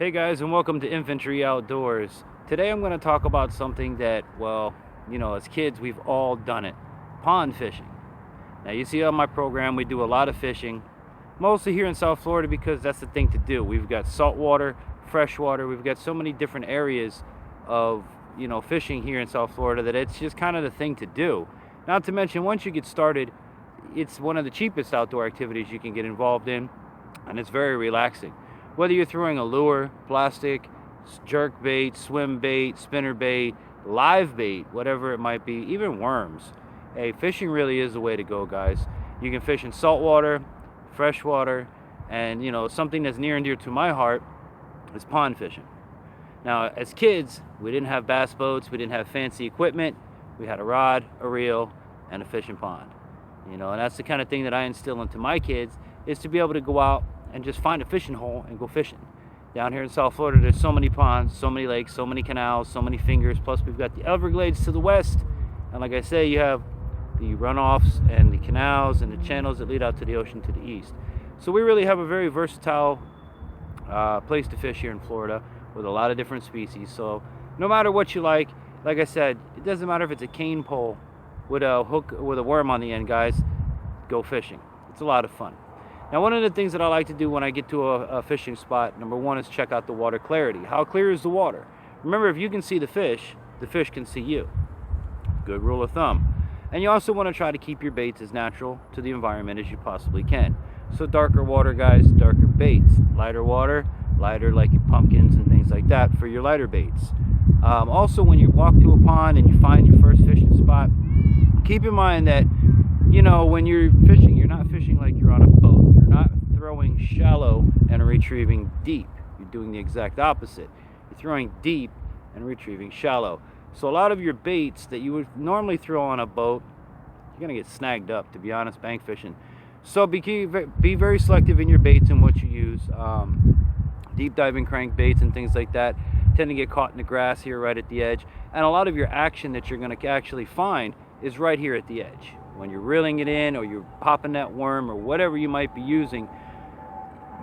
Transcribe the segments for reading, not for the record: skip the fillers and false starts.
Hey guys, and welcome to Infantry Outdoors. Today I'm going to talk about something that, well, as kids we've all done it. Pond fishing. Now you see on my program we do a lot of fishing, mostly here in South Florida because that's the thing to do. We've got saltwater, freshwater, we've got so many different areas of, fishing here in South Florida that it's just kind of the thing to do. Not to mention, once you get started, it's one of the cheapest outdoor activities you can get involved in, and it's very relaxing. Whether you're throwing a lure, plastic, jerk bait, swim bait, spinner bait, live bait, whatever it might be, even worms. Hey, fishing really is the way to go, guys. You can fish in saltwater, freshwater, and something that's near and dear to my heart is pond fishing. Now, as kids, we didn't have bass boats, we didn't have fancy equipment. We had a rod, a reel, and a fishing pond. And that's the kind of thing that I instill into my kids, is to be able to go out and just find a fishing hole and go fishing. Down here in South Florida, there's so many ponds, so many lakes, so many canals, so many fingers, plus we've got the Everglades to the west, and like I say, you have the runoffs and the canals and the channels that lead out to the ocean to the east. So we really have a very versatile place to fish here in Florida with a lot of different species. So no matter what you like I said, it doesn't matter if it's a cane pole with a hook with a worm on the end, guys, go fishing. It's a lot of fun. Now, one of the things that I like to do when I get to a fishing spot, number one, is check out the water clarity. How clear is the water? Remember, if you can see the fish can see you. Good rule of thumb. And you also want to try to keep your baits as natural to the environment as you possibly can. So darker water, guys, darker baits. Lighter water, lighter like your pumpkins and things like that for your lighter baits. Also, when you walk to a pond and you find your first fishing spot, keep in mind that, when you're fishing, you're not fishing like you're on a boat. You're not throwing shallow and retrieving deep. You're doing the exact opposite. You're throwing deep and retrieving shallow. So a lot of your baits that you would normally throw on a boat, you're going to get snagged up, to be honest, bank fishing. So be very selective in your baits and what you use. Deep diving crankbaits and things like that tend to get caught in the grass here right at the edge. And a lot of your action that you're going to actually find is right here at the edge. When you're reeling it in or you're popping that worm or whatever you might be using,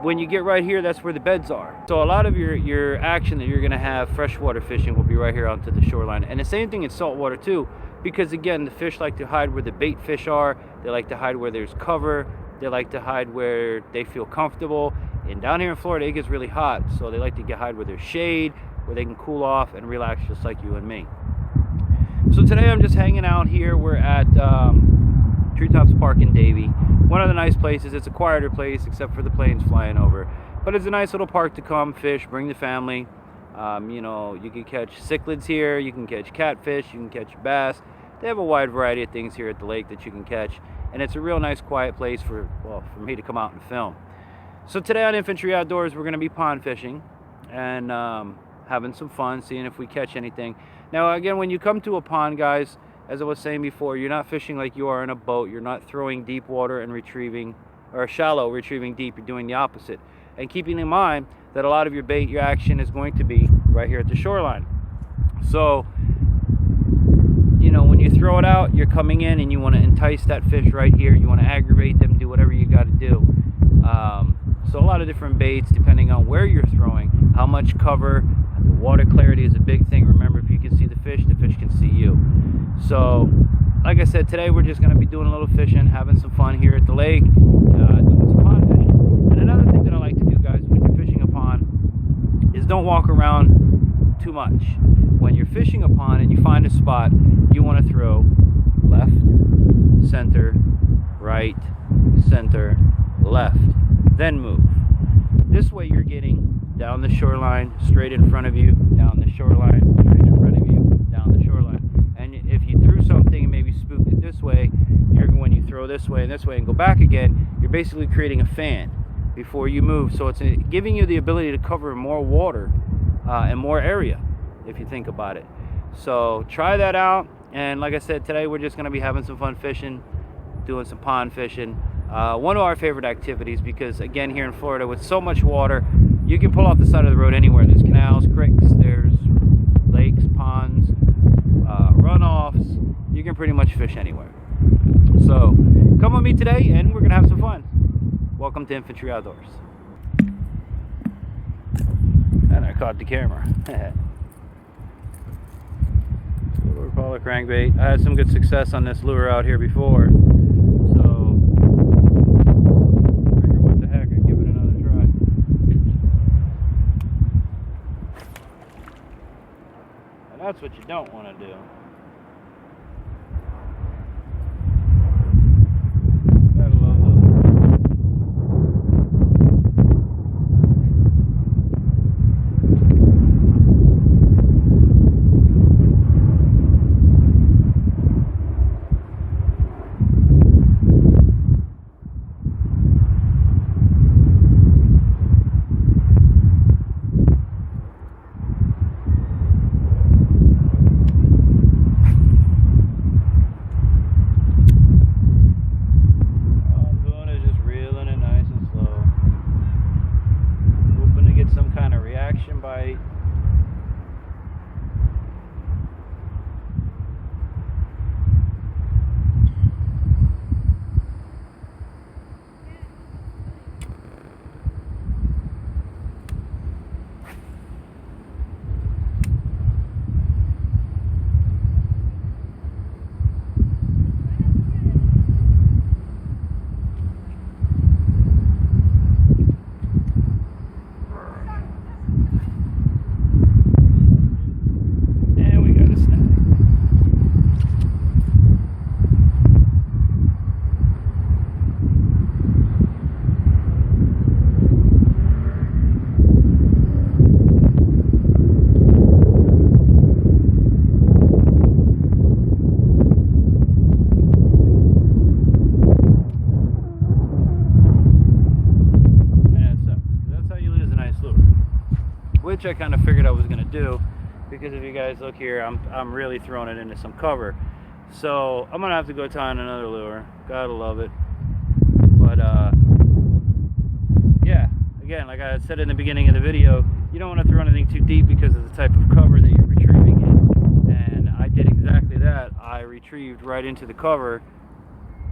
when you get right here, that's where the beds are. So a lot of your action that you're going to have freshwater fishing will be right here onto the shoreline. And the same thing in saltwater too, because again, the fish like to hide where the bait fish are. They like to hide where there's cover. They like to hide where they feel comfortable. And down here in Florida, it gets really hot, so they like to hide where there's shade, where they can cool off and relax just like you and me. So today I'm just hanging out here. We're at Treetops Park in Davie. One of the nice places. It's a quieter place except for the planes flying over. But it's a nice little park to come fish, bring the family. You can catch cichlids here, you can catch catfish, you can catch bass. They have a wide variety of things here at the lake that you can catch. And it's a real nice quiet place for me to come out and film. So today on Infantry Outdoors, we're going to be pond fishing and having some fun, seeing if we catch anything. Now, again, when you come to a pond, guys, as I was saying before, you're not fishing like you are in a boat. You're not throwing deep water and retrieving, or shallow retrieving deep. You're doing the opposite. And keeping in mind that a lot of your bait, your action is going to be right here at the shoreline. So, when you throw it out, you're coming in and you want to entice that fish right here. You want to aggravate them, do whatever you got to do. So a lot of different baits depending on where you're throwing, how much cover. The water clarity is a big thing. Remember, if you can see the fish can see you. So, like I said, today we're just going to be doing a little fishing, having some fun here at the lake, doing some pond fishing. And another thing that I like to do, guys, when you're fishing a pond is don't walk around too much. When you're fishing a pond and you find a spot, you want to throw left, center, right, center, left, then move. This way you're getting down the shoreline, straight in front of you, down the shoreline, straight in front of you, down the shoreline. And if you threw something and maybe spooked it this way, when you throw this way and go back again, you're basically creating a fan before you move. So it's giving you the ability to cover more water and more area, if you think about it. So try that out. And like I said, today we're just going to be having some fun fishing, doing some pond fishing. One of our favorite activities, because again, here in Florida with so much water, you can pull off the side of the road anywhere. There's canals, creeks, there's lakes, ponds, runoffs. You can pretty much fish anywhere. So come with me today and we're going to have some fun. Welcome to Infantry Outdoors. And I caught the camera. Lure crawler crankbait. I had some good success on this lure out here before, so figure what the heck, I'd give it another try. And that's what you don't want to do. Gotta love those. Bite. Which I kind of figured I was going to do, because if you guys look here, I'm really throwing it into some cover. So I'm going to have to go tie on another lure. Gotta love it. But yeah, again, like I said in the beginning of the video, you don't want to throw anything too deep because of the type of cover that you're retrieving in. And I did exactly that. I retrieved right into the cover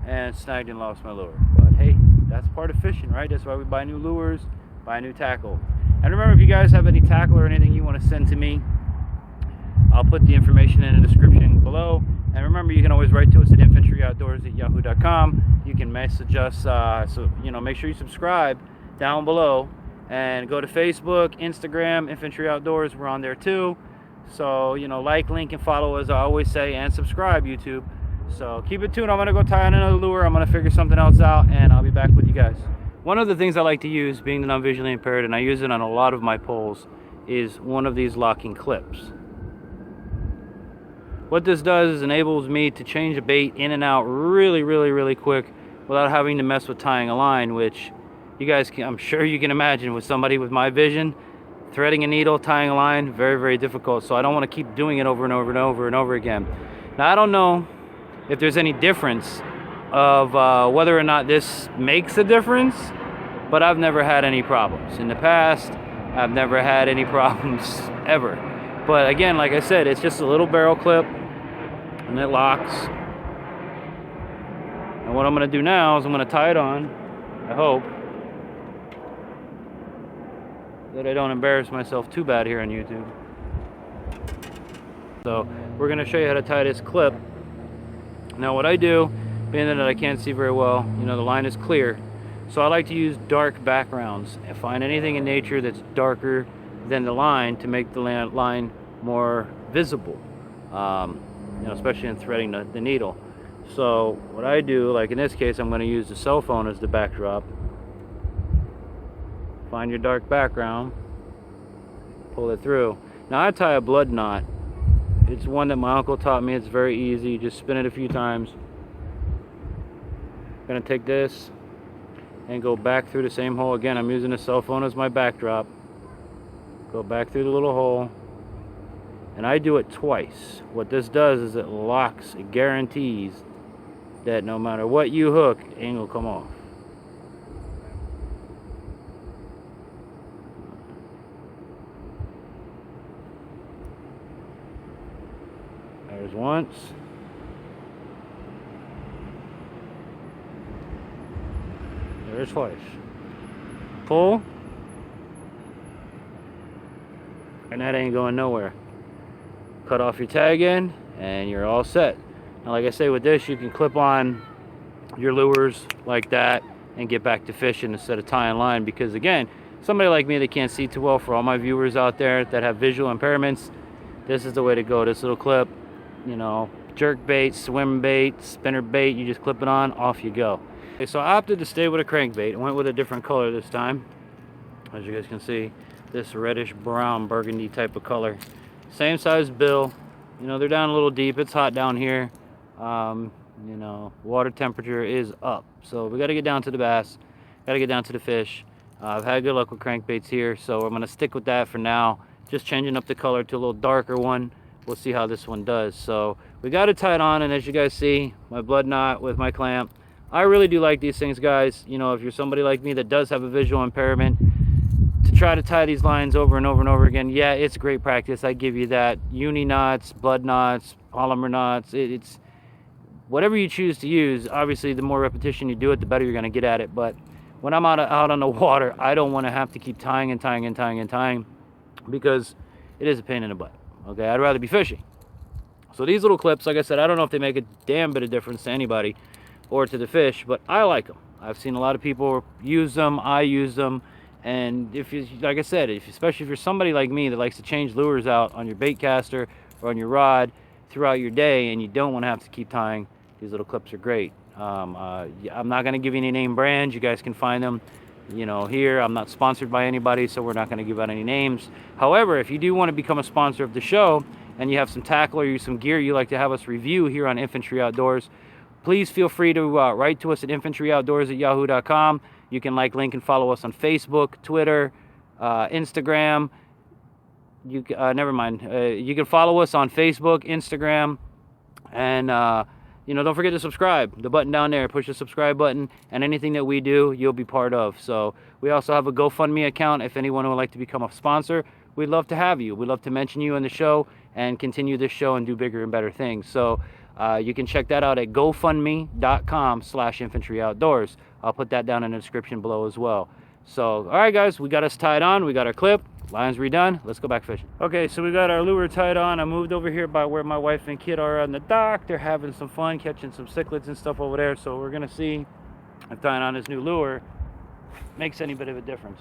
and snagged and lost my lure. But hey, that's part of fishing, right? That's why we buy new lures, buy new tackle. And remember, if you guys have any tackle or anything you want to send to me, I'll put the information in the description below. And remember, you can always write to us at infantryoutdoors@yahoo.com. You can message us, so you know, make sure you subscribe down below, and go to Facebook, Instagram, Infantry Outdoors. We're on there too. So you know, like, link, and follow, as I always say, and subscribe, YouTube. So keep it tuned. I'm gonna go tie on another lure. I'm gonna figure something else out, and I'll be back with you guys. One of the things I like to use, being that I'm visually impaired, and I use it on a lot of my poles, is one of these locking clips. What this does is enables me to change a bait in and out really quick without having to mess with tying a line, which you guys can, I'm sure you can imagine, with somebody with my vision, threading a needle, tying a line, very difficult. So I don't want to keep doing it over and over again. Now, I don't know if there's any difference of whether or not this makes a difference, but I've never had any problems. In the past, I've never had any problems ever. But again, like I said, it's just a little barrel clip and it locks. And what I'm going to do now is I'm going to tie it on. I hope that I don't embarrass myself too bad here on YouTube. So we're going to show you how to tie this clip. Now what I do, being that I can't see very well, you know, the line is clear, so I like to use dark backgrounds and find anything in nature that's darker than the line to make the line more visible, you know, especially in threading the needle. So what I do, like in this case, I'm going to use the cell phone as the backdrop. Find your dark background, pull it through. Now I tie a blood knot. It's one that my uncle taught me. It's very easy. Just spin it a few times. I'm gonna take this and go back through the same hole again. I'm using the cell phone as my backdrop. Go back through the little hole, and I do it twice. What this does is it locks, it guarantees that no matter what you hook, it ain't gonna come off. There's once. There's twice. Pull. and that ain't going nowhere. Cut off your tag end and you're all set. Now, like I say, with this you can clip on your lures like that and get back to fishing instead of tying line, because again, somebody like me that can't see too well, for all my viewers out there that have visual impairments, this is the way to go. This little clip, you know, jerk bait, swim bait, spinner bait, you just clip it on, off you go. Okay, so I opted to stay with a crankbait. I went with a different color this time. As you guys can see, this reddish brown burgundy type of color. Same size bill. You know, they're down a little deep. It's hot down here. You know, water temperature is up. So we got to get down to the bass. Got to get down to the fish. I've had good luck with crankbaits here, so I'm going to stick with that for now. Just changing up the color to a little darker one. We'll see how this one does. So we got it tied on, and as you guys see, my blood knot with my clamp. I really do like these things, guys. You know, if you're somebody like me that does have a visual impairment, to try to tie these lines over and over and over again, yeah, it's great practice. I give you that. Uni knots, blood knots, polymer knots, it's whatever you choose to use. Obviously, the more repetition you do it, the better you're going to get at it. But when I'm out on the water, I don't want to have to keep tying and tying and tying and tying, because it is a pain in the butt. Okay, I'd rather be fishing. So these little clips, like I said, I don't know if they make a damn bit of difference to anybody or to the fish, but I like them. I've seen a lot of people use them. I use them. And if you, like I said, especially if you're somebody like me that likes to change lures out on your bait caster or on your rod throughout your day, and you don't want to have to keep tying, these little clips are great. I'm not going to give you any name brands. You guys can find them, you know, here. I'm not sponsored by anybody, so we're not going to give out any names. However, if you do want to become a sponsor of the show and you have some tackle or some gear you like to have us review here on Infantry Outdoors, please feel free to write to us at infantryoutdoors@yahoo.com. You can like, link, and follow us on Facebook, Twitter, Instagram. You can follow us on Facebook, Instagram, and you know, don't forget to subscribe. The button down there, push the subscribe button, and anything that we do, you'll be part of. So we also have a GoFundMe account. If anyone would like to become a sponsor, we'd love to have you. We'd love to mention you in the show and continue this show and do bigger and better things. So you can check that out at gofundme.com/Infantry Outdoors. I'll put that down in the description below as well. So, all right, guys, we got us tied on. We got our clip. Lines redone. Let's go back fishing. Okay, so we got our lure tied on. I moved over here by where my wife and kid are on the dock. They're having some fun catching some cichlids and stuff over there. So we're going to see if tying on this new lure makes any bit of a difference.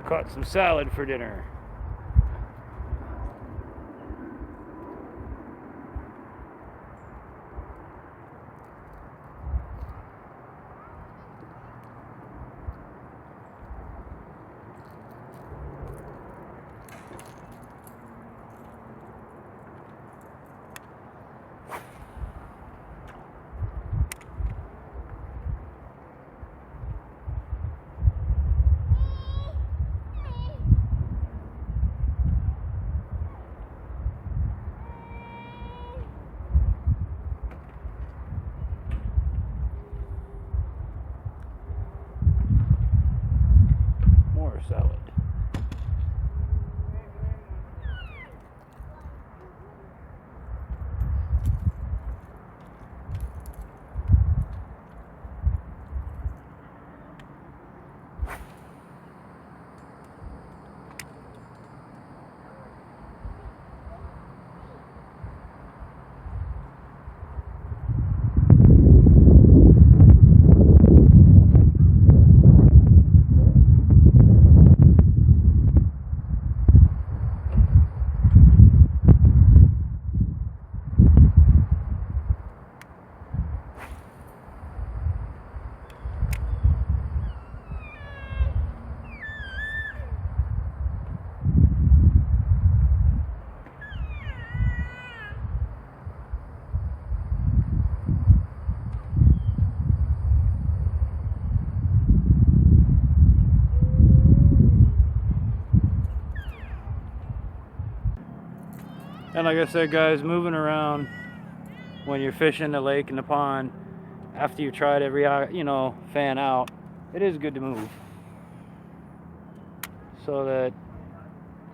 Caught some salad for dinner. Salad. And like I said, guys, moving around when you're fishing the lake and the pond, after you've tried every, fan out, it is good to move, so that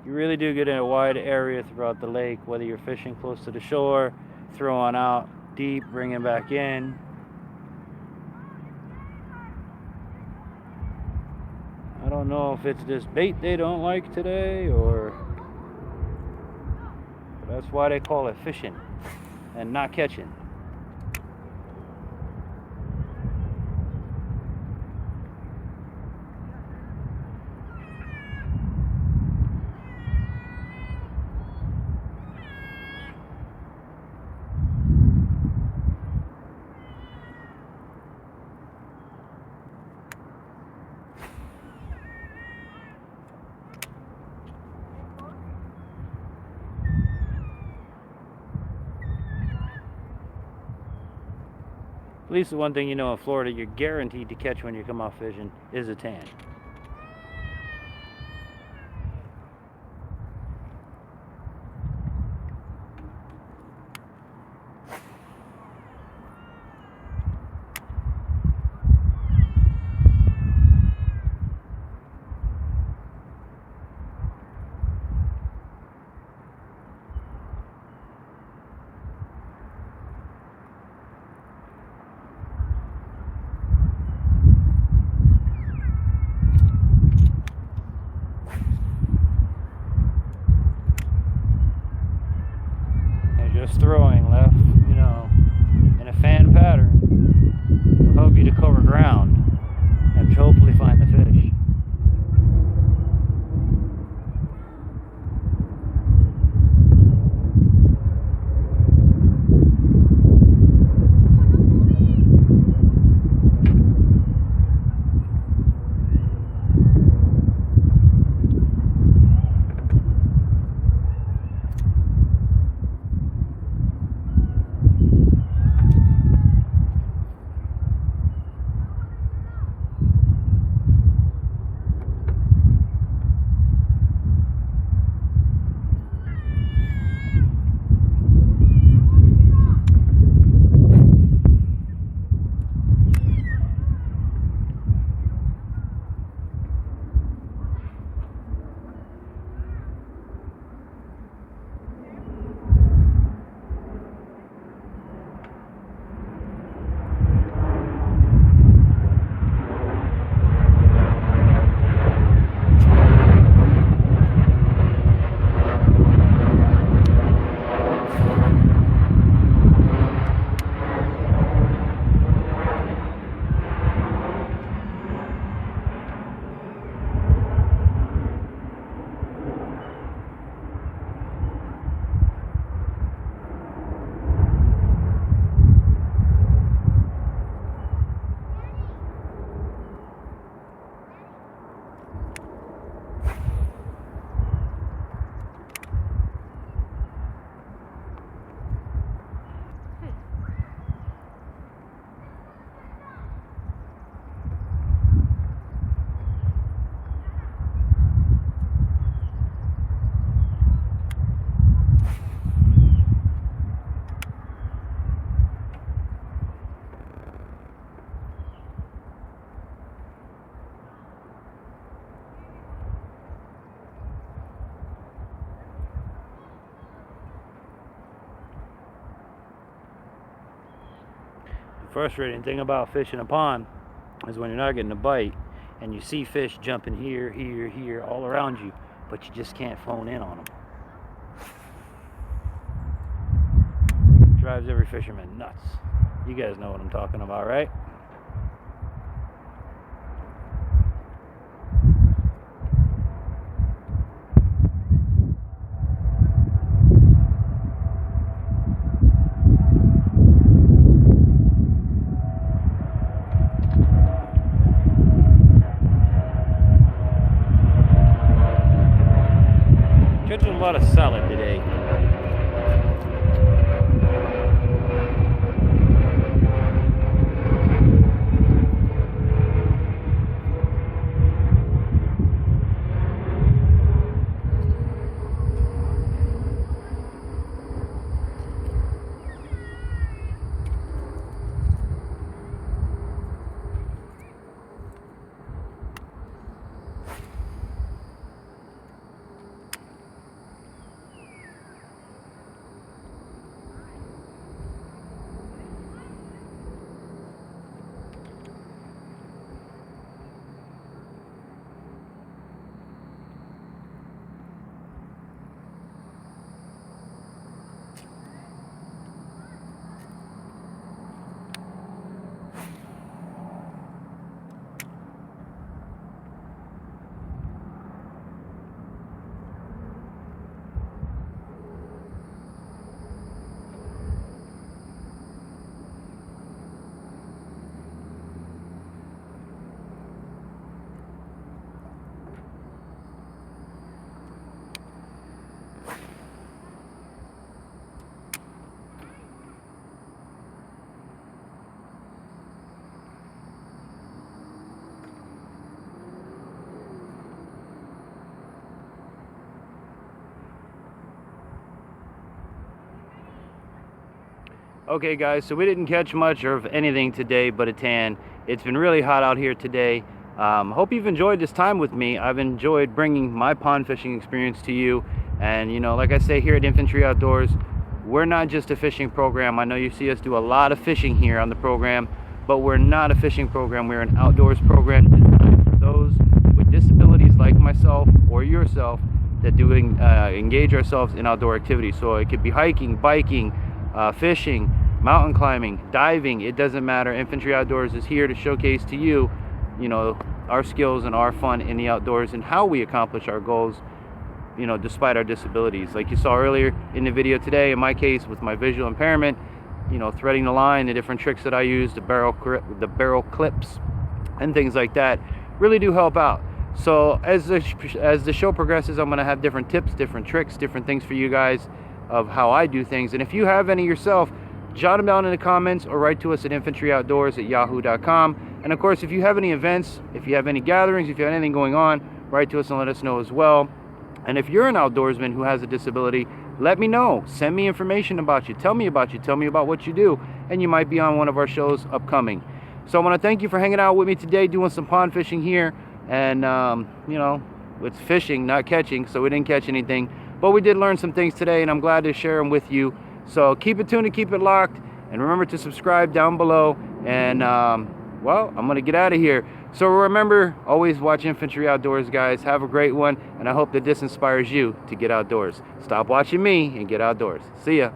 you really do get in a wide area throughout the lake, whether you're fishing close to the shore, throwing out deep, bringing back in. I don't know if it's this bait they don't like today, or that's why they call it fishing and not catching. At least the one thing you know in Florida, you're guaranteed to catch when you come off fishing is a tan. Just throwing left, in a fan pattern will help you to cover ground and to hopefully find the fish. Frustrating thing about fishing a pond is when you're not getting a bite and you see fish jumping here, here, all around you, but you just can't phone in on them. Drives every fisherman nuts. You guys know what I'm talking about, right? Catching a lot of salad today. Okay guys, so we didn't catch much of anything today but a tan. It's been really hot out here today. Hope you've enjoyed this time with me. I've enjoyed bringing my pond fishing experience to you. And you know, like I say here at Infantry Outdoors, we're not just a fishing program. I know you see us do a lot of fishing here on the program, but we're not a fishing program. We're an outdoors program designed for those with disabilities like myself or yourself that engage ourselves in outdoor activities. So it could be hiking, biking, fishing, mountain climbing, diving. It doesn't matter. Infantry Outdoors is here to showcase to you, you know, our skills and our fun in the outdoors and how we accomplish our goals, you know, despite our disabilities. Like you saw earlier in the video today, in my case with my visual impairment, you know, threading the line, the different tricks that I use, the barrel clips and things like that really do help out. So as the show progresses, I'm going to have different tips, different tricks, different things for you guys of how I do things. And if you have any yourself, jot them down in the comments or write to us at infantryoutdoors@yahoo.com. And of course, if you have any events, if you have any gatherings, if you have anything going on, write to us and let us know as well. And if you're an outdoorsman who has a disability, let me know. Send me information about you. Tell me about you. Tell me about what you do. And you might be on one of our shows upcoming. So I want to thank you for hanging out with me today, doing some pond fishing here. And, you know, it's fishing, not catching, so we didn't catch anything. But we did learn some things today, and I'm glad to share them with you. So keep it tuned and keep it locked. And remember to subscribe down below. And, well, I'm going to get out of here. So remember, always watch Infantry Outdoors, guys. Have a great one. And I hope that this inspires you to get outdoors. Stop watching me and get outdoors. See ya.